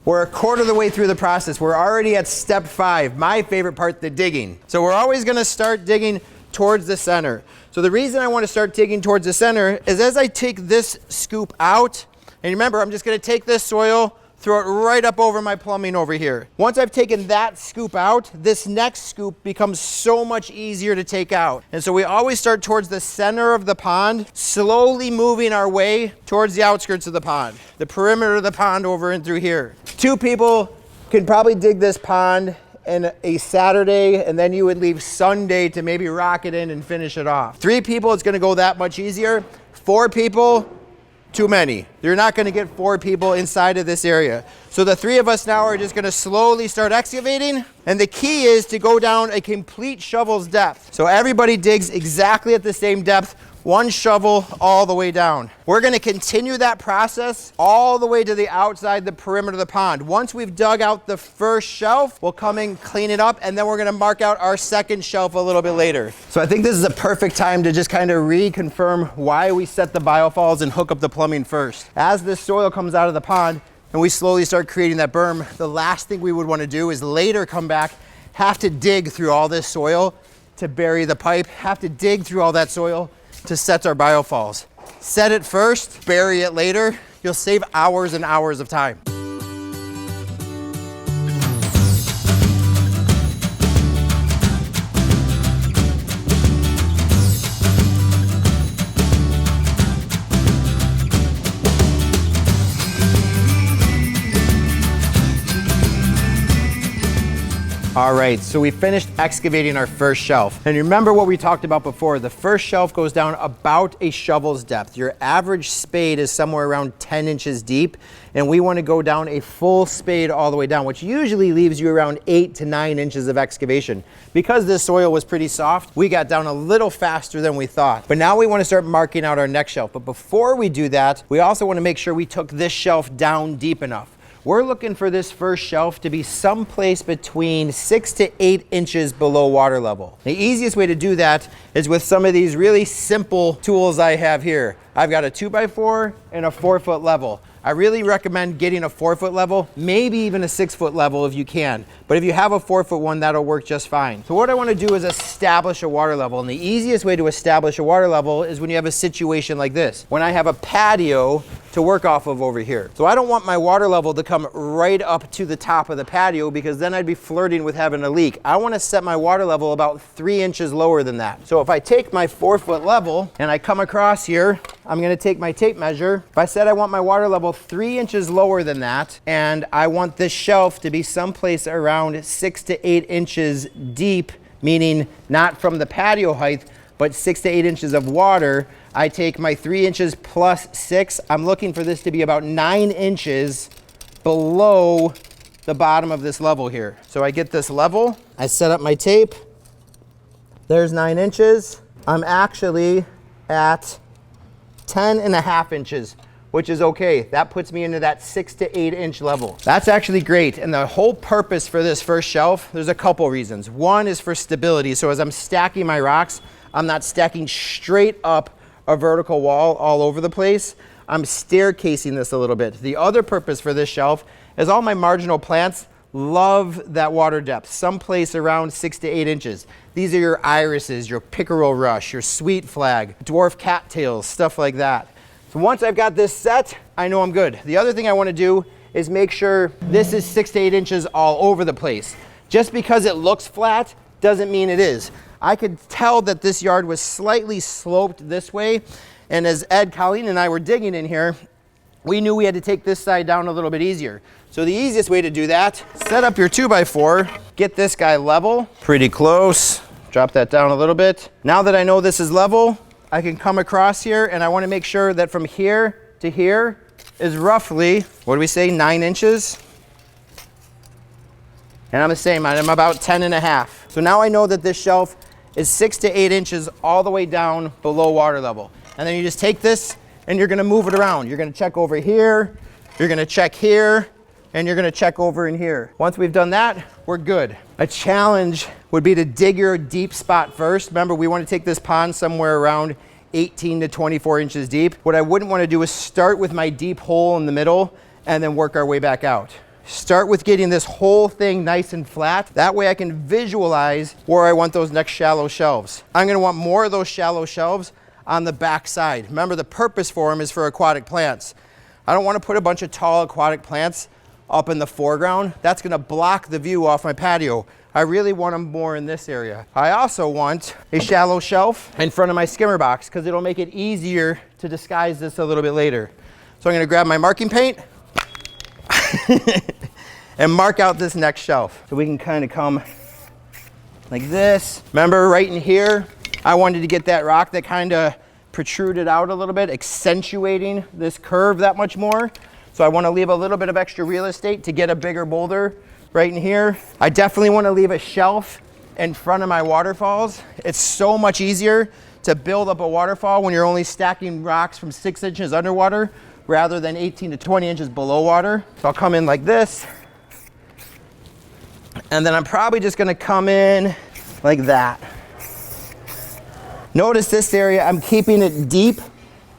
We're a quarter of the way through the process. We're already at step 5, my favorite part, the digging. So we're always gonna start digging towards the center. So the reason I wanna start digging towards the center is as I take this scoop out, and remember, I'm just gonna take this soil, throw it right up over my plumbing over here. Once I've taken that scoop out, this next scoop becomes so much easier to take out. And so we always start towards the center of the pond, slowly moving our way towards the outskirts of the pond, the perimeter of the pond over and through here. 2 people can probably dig this pond in a Saturday, and then you would leave Sunday to maybe rock it in and finish it off. 3 people, it's gonna go that much easier. 4 people, too many. You're not gonna get 4 people inside of this area. So the 3 of us now are just gonna slowly start excavating. And the key is to go down a complete shovel's depth. So everybody digs exactly at the same depth, 1 shovel all the way down. We're gonna continue that process all the way to the outside, the perimeter of the pond. Once we've dug out the first shelf, we'll come and clean it up, and then we're gonna mark out our second shelf a little bit later. So I think this is a perfect time to just kind of reconfirm why we set the biofalls and hook up the plumbing first. As this soil comes out of the pond and we slowly start creating that berm, the last thing we would wanna do is later come back, have to dig through all this soil to bury the pipe, have to dig through all that soil to set our biofalls. Set it first, bury it later. You'll save hours and hours of time. All right, so we finished excavating our first shelf. And remember what we talked about before, the first shelf goes down about a shovel's depth. Your average spade is somewhere around 10 inches deep, and we wanna go down a full spade all the way down, which usually leaves you around 8 to 9 inches of excavation. Because this soil was pretty soft, we got down a little faster than we thought. But now we wanna start marking out our next shelf. But before we do that, we also wanna make sure we took this shelf down deep enough. We're looking for this first shelf to be someplace between 6 to 8 inches below water level. The easiest way to do that is with some of these really simple tools I have here. I've got a 2x4 and a 4-foot level. I really recommend getting a 4-foot level, maybe even a 6-foot level if you can. But if you have a 4-foot one, that'll work just fine. So what I want to do is establish a water level. And the easiest way to establish a water level is when you have a situation like this. When I have a patio to work off of over here. So I don't want my water level to come right up to the top of the patio because then I'd be flirting with having a leak. I want to set my water level about 3 inches lower than that. So if I take my 4-foot level and I come across here, I'm going to take my tape measure. If I said I want my water level 3 inches lower than that, and I want this shelf to be someplace around 6 to 8 inches deep, meaning not from the patio height, but 6 to 8 inches of water, I take my 3 inches plus 6. I'm looking for this to be about 9 inches below the bottom of this level here. So I get this level, I set up my tape, there's 9 inches. I'm actually at 10.5 inches, which is okay. That puts me into that 6 to 8 inch level. That's actually great. And the whole purpose for this first shelf, there's a couple reasons. One is for stability. So as I'm stacking my rocks, I'm not stacking straight up a vertical wall all over the place. I'm staircasing this a little bit. The other purpose for this shelf is all my marginal plants love that water depth, someplace around 6 to 8 inches. These are your irises, your pickerel rush, your sweet flag, dwarf cattails, stuff like that. So once I've got this set, I know I'm good. The other thing I want to do is make sure this is 6 to 8 inches all over the place. Just because it looks flat doesn't mean it is. I could tell that this yard was slightly sloped this way, and as Ed, Colleen, and I were digging in here, we knew we had to take this side down a little bit easier. So the easiest way to do that, set up your 2x4, get this guy level, pretty close, drop that down a little bit. Now that I know this is level, I can come across here, and I want to make sure that from here to here is roughly, what do we say, 9 inches? And I'm the same, I'm about 10.5. So now I know that this shelf is 6 to 8 inches all the way down below water level. And then you just take this and you're gonna move it around. You're gonna check over here, you're gonna check here, and you're gonna check over in here. Once we've done that, we're good. A challenge would be to dig your deep spot first. Remember, we wanna take this pond somewhere around 18 to 24 inches deep. What I wouldn't wanna do is start with my deep hole in the middle and then work our way back out. start with getting this whole thing nice and flat. That way I can visualize where I want those next shallow shelves. I'm gonna want more of those shallow shelves on the back side. Remember, the purpose for them is for aquatic plants. I don't want to put a bunch of tall aquatic plants up in the foreground. That's gonna block the view off my patio. I really want them more in this area. I also want a shallow shelf in front of my skimmer box because it'll make it easier to disguise this a little bit later. So I'm gonna grab my marking paint and mark out this next shelf. So we can kind of come like this. Remember right in here, I wanted to get that rock that kind of protruded out a little bit, accentuating this curve that much more. So I want to leave a little bit of extra real estate to get a bigger boulder right in here. I definitely want to leave a shelf in front of my waterfalls. It's so much easier to build up a waterfall when you're only stacking rocks from 6 inches underwater rather than 18 to 20 inches below water. So I'll come in like this. And then I'm probably just going to come in like that. Notice this area, I'm keeping it deep.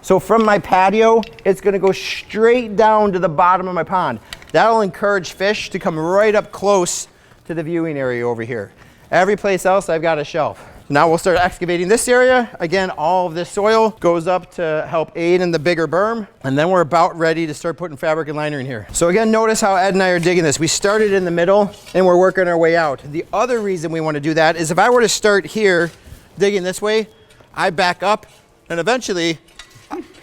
So from my patio, it's gonna go straight down to the bottom of my pond. That'll encourage fish to come right up close to the viewing area over here. Every place else, I've got a shelf. Now we'll start excavating this area. Again, all of this soil goes up to help aid in the bigger berm. And then we're about ready to start putting fabric and liner in here. So again, notice how Ed and I are digging this. We started in the middle and we're working our way out. The other reason we want to do that is if I were to start here digging this way, I back up and eventually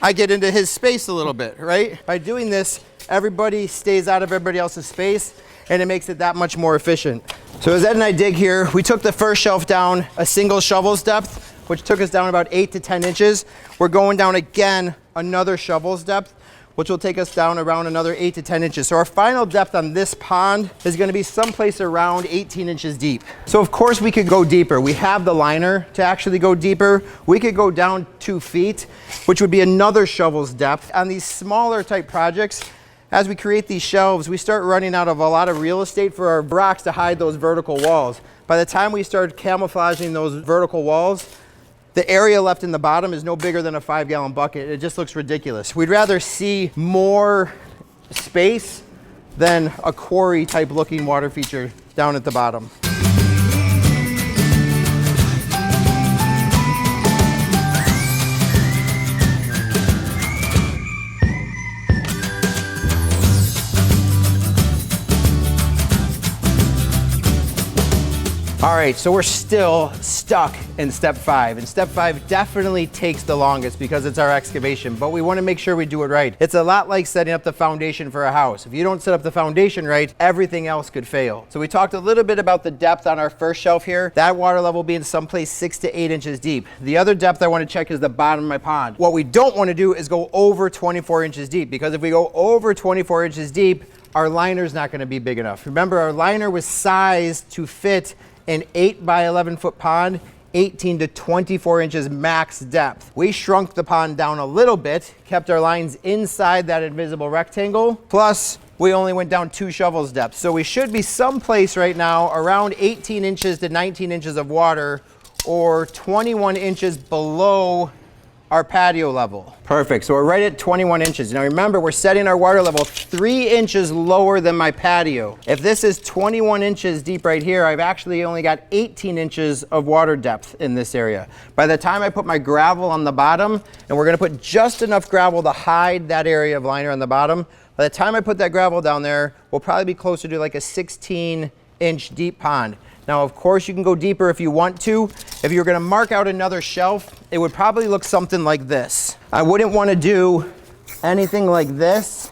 I get into his space a little bit, right? By doing this, everybody stays out of everybody else's space and it makes it that much more efficient. So as Ed and I dig here, we took the first shelf down a single shovel's depth, which took us down about 8 to 10 inches. We're going down again another shovel's depth, which will take us down around another 8 to 10 inches. So our final depth on this pond is gonna be someplace around 18 inches deep. So of course we could go deeper. We have the liner to actually go deeper. We could go down 2 feet, which would be another shovel's depth. On these smaller type projects, as we create these shelves, we start running out of a lot of real estate for our rocks to hide those vertical walls. By the time we start camouflaging those vertical walls, the area left in the bottom is no bigger than a 5-gallon bucket. It just looks ridiculous. We'd rather see more space than a quarry type looking water feature down at the bottom. All right, so we're still stuck in step 5. And step 5 definitely takes the longest because it's our excavation, but we wanna make sure we do it right. It's a lot like setting up the foundation for a house. If you don't set up the foundation right, everything else could fail. So we talked a little bit about the depth on our first shelf here. That water level being someplace 6 to 8 inches deep. The other depth I wanna check is the bottom of my pond. What we don't wanna do is go over 24 inches deep because if we go over 24 inches deep, our liner's not gonna be big enough. Remember, our liner was sized to fit an 8 by 11 foot pond, 18 to 24 inches max depth. We shrunk the pond down a little bit, kept our lines inside that invisible rectangle, plus we only went down 2 shovels depth. So we should be someplace right now around 18 inches to 19 inches of water or 21 inches below our patio level. Perfect, so we're right at 21 inches. Now remember, we're setting our water level 3 inches lower than my patio. If this is 21 inches deep right here, I've actually only got 18 inches of water depth in this area. By the time I put my gravel on the bottom, and we're gonna put just enough gravel to hide that area of liner on the bottom, by the time I put that gravel down there, we'll probably be closer to like a 16-inch deep pond. Now, of course, you can go deeper if you want to. If you're gonna mark out another shelf, it would probably look something like this. I wouldn't wanna do anything like this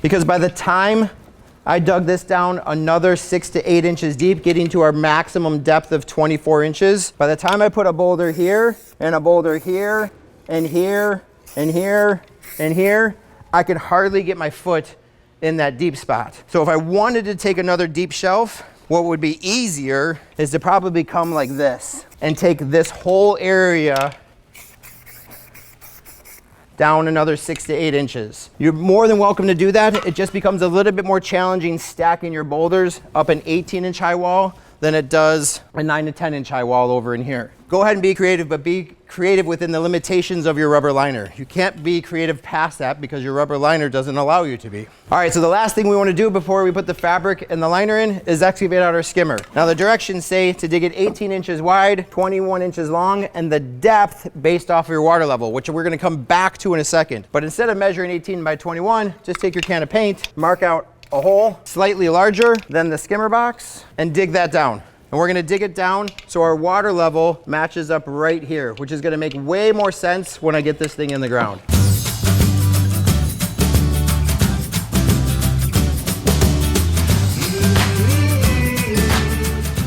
because by the time I dug this down another 6 to 8 inches deep, getting to our maximum depth of 24 inches, by the time I put a boulder here and a boulder here and here and here and here, I could hardly get my foot in that deep spot. So if I wanted to take another deep shelf, what would be easier is to probably come like this and take this whole area down another 6 to 8 inches. You're more than welcome to do that. It just becomes a little bit more challenging stacking your boulders up an 18-inch high wall than it does a 9 to 10 inch high wall over in here. Go ahead and be creative, but be creative within the limitations of your rubber liner. You can't be creative past that because your rubber liner doesn't allow you to be. All right, so the last thing we want to do before we put the fabric and the liner in is excavate out our skimmer. Now the directions say to dig it 18 inches wide, 21 inches long, and the depth based off of your water level, which we're going to come back to in a second. But instead of measuring 18 by 21, just take your can of paint, mark out a hole slightly larger than the skimmer box, and dig that down. And we're gonna dig it down so our water level matches up right here, which is gonna make way more sense when I get this thing in the ground.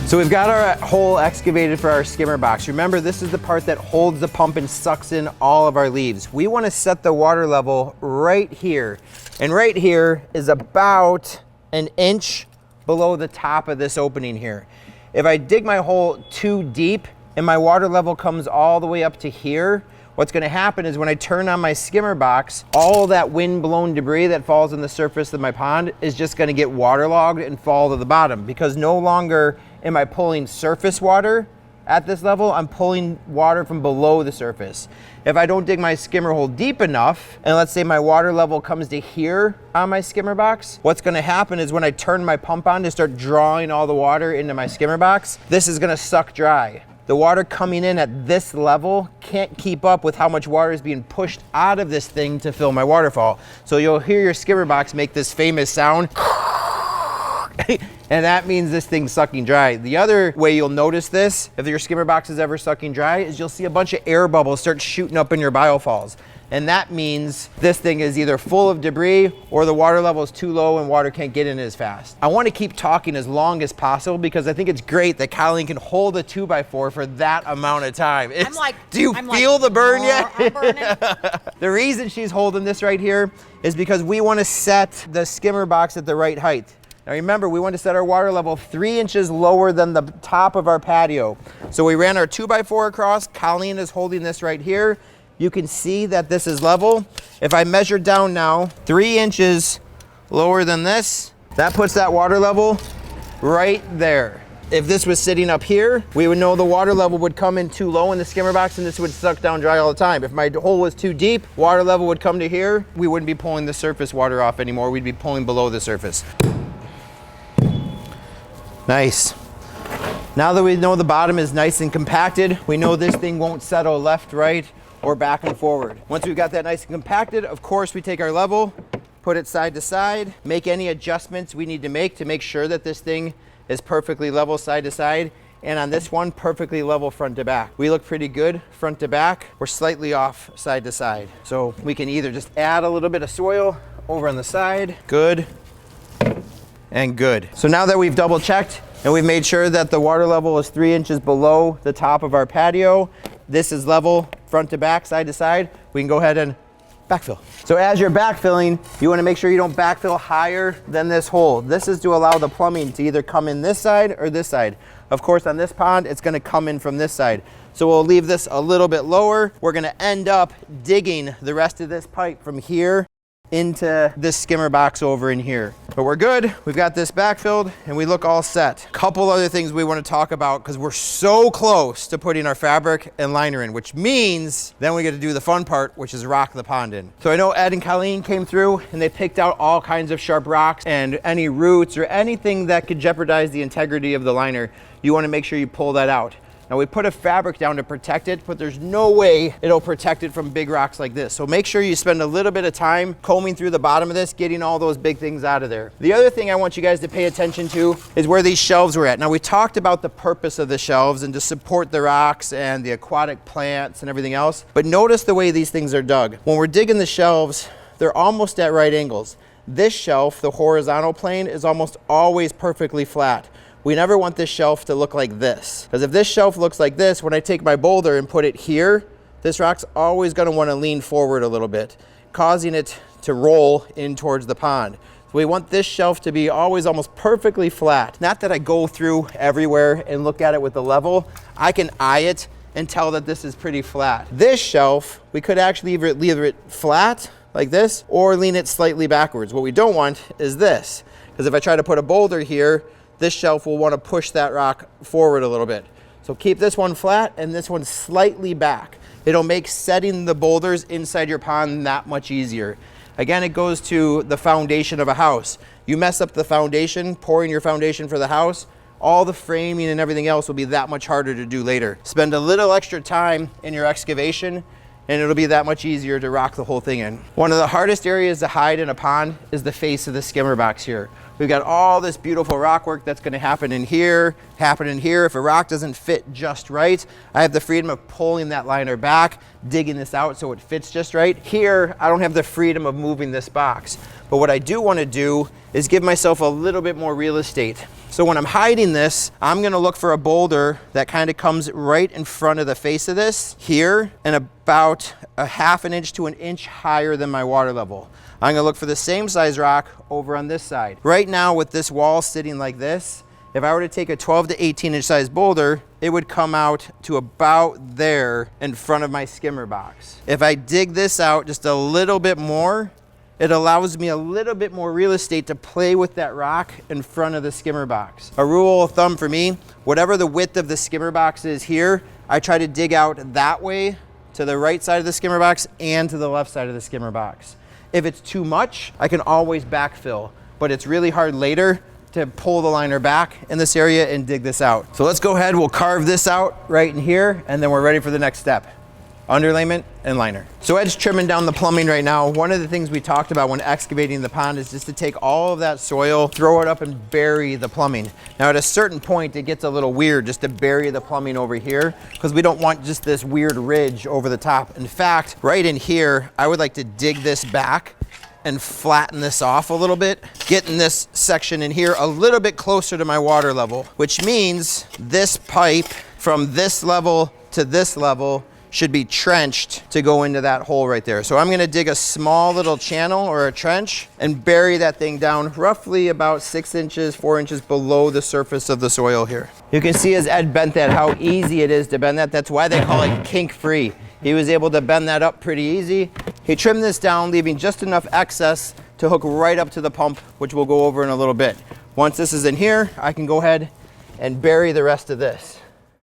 So we've got our hole excavated for our skimmer box. Remember, this is the part that holds the pump and sucks in all of our leaves. We wanna set the water level right here. And right here is about an inch below the top of this opening here. If I dig my hole too deep and my water level comes all the way up to here, what's gonna happen is when I turn on my skimmer box, all that wind-blown debris that falls on the surface of my pond is just gonna get waterlogged and fall to the bottom, because no longer am I pulling surface water at this level, I'm pulling water from below the surface. If I don't dig my skimmer hole deep enough, and let's say my water level comes to here on my skimmer box, what's gonna happen is when I turn my pump on to start drawing all the water into my skimmer box, this is gonna suck dry. The water coming in at this level can't keep up with how much water is being pushed out of this thing to fill my waterfall. So you'll hear your skimmer box make this famous sound. And that means this thing's sucking dry. The other way you'll notice this, if your skimmer box is ever sucking dry, is you'll see a bunch of air bubbles start shooting up in your biofalls. And that means this thing is either full of debris or the water level is too low and water can't get in as fast. I want to keep talking as long as possible because I think it's great that Colleen can hold a 2x4 for that amount of time. Do you feel the burn yet? I'm burning. The reason she's holding this right here is because we want to set the skimmer box at the right height. Now remember, we want to set our water level 3 inches lower than the top of our patio. So we ran our 2x4 across. Colleen is holding this right here. You can see that this is level. If I measure down now, 3 inches lower than this, that puts that water level right there. If this was sitting up here, we would know the water level would come in too low in the skimmer box and this would suck down dry all the time. If my hole was too deep, water level would come to here. We wouldn't be pulling the surface water off anymore. We'd be pulling below the surface. Nice. Now that we know the bottom is nice and compacted, we know this thing won't settle left, right, or back and forward. Once we've got that nice and compacted, of course, we take our level, put it side to side, make any adjustments we need to make sure that this thing is perfectly level side to side, and on this one, perfectly level front to back. We look pretty good front to back. We're slightly off side to side. So we can either just add a little bit of soil over on the side, good, and good. So now that we've double checked and we've made sure that the water level is 3 inches below the top of our patio, this is level front to back, side to side, we can go ahead and backfill. So as you're backfilling, you want to make sure you don't backfill higher than this hole. This is to allow the plumbing to either come in this side or this side. Of course, on this pond, it's going to come in from this side. So we'll leave this a little bit lower. We're going to end up digging the rest of this pipe from here into this skimmer box over in here. But we're good, we've got this backfilled and we look all set. Couple other things we want to talk about because we're so close to putting our fabric and liner in, which means then we get to do the fun part, which is rock the pond in. So I know Ed and Colleen came through and they picked out all kinds of sharp rocks and any roots or anything that could jeopardize the integrity of the liner. You want to make sure you pull that out. Now we put a fabric down to protect it, but there's no way it'll protect it from big rocks like this. So make sure you spend a little bit of time combing through the bottom of this, getting all those big things out of there. The other thing I want you guys to pay attention to is where these shelves were at. Now we talked about the purpose of the shelves and to support the rocks and the aquatic plants and everything else, but notice the way these things are dug. When we're digging the shelves, they're almost at right angles. This shelf, the horizontal plane, is almost always perfectly flat. We never want this shelf to look like this. Because if this shelf looks like this, when I take my boulder and put it here, this rock's always gonna wanna lean forward a little bit, causing it to roll in towards the pond. So we want this shelf to be always almost perfectly flat. Not that I go through everywhere and look at it with the level. I can eye it and tell that this is pretty flat. This shelf, we could actually either leave it flat like this or lean it slightly backwards. What we don't want is this. Because if I try to put a boulder here, this shelf will want to push that rock forward a little bit. So keep this one flat and this one slightly back. It'll make setting the boulders inside your pond that much easier. Again, it goes to the foundation of a house. You mess up the foundation, pouring your foundation for the house, all the framing and everything else will be that much harder to do later. Spend a little extra time in your excavation and it'll be that much easier to rock the whole thing in. One of the hardest areas to hide in a pond is the face of the skimmer box here. We've got all this beautiful rock work that's gonna happen in here. If a rock doesn't fit just right, I have the freedom of pulling that liner back, digging this out so it fits just right. Here, I don't have the freedom of moving this box. But what I do wanna do is give myself a little bit more real estate. So when I'm hiding this, I'm gonna look for a boulder that kind of comes right in front of the face of this here and about a ½ inch to an inch higher than my water level. I'm gonna look for the same size rock over on this side. Right now with this wall sitting like this, if I were to take a 12 to 18 inch size boulder, it would come out to about there in front of my skimmer box. If I dig this out just a little bit more, it allows me a little bit more real estate to play with that rock in front of the skimmer box. A rule of thumb for me, whatever the width of the skimmer box is here, I try to dig out that way to the right side of the skimmer box and to the left side of the skimmer box. If it's too much, I can always backfill, but it's really hard later to pull the liner back in this area and dig this out. So let's go ahead, we'll carve this out right in here, and then we're ready for the next step. Underlayment and liner. So Ed's trimming down the plumbing right now. One of the things we talked about when excavating the pond is just to take all of that soil, throw it up and bury the plumbing. Now at a certain point, it gets a little weird just to bury the plumbing over here because we don't want just this weird ridge over the top. In fact, right in here, I would like to dig this back and flatten this off a little bit, getting this section in here a little bit closer to my water level, which means this pipe from this level to this level should be trenched to go into that hole right there. So I'm gonna dig a small little channel or a trench and bury that thing down roughly about 6 inches, 4 inches below the surface of the soil here. You can see as Ed bent that, how easy it is to bend that. That's why they call it kink free. He was able to bend that up pretty easy. He trimmed this down, leaving just enough excess to hook right up to the pump, which we'll go over in a little bit. Once this is in here, I can go ahead and bury the rest of this.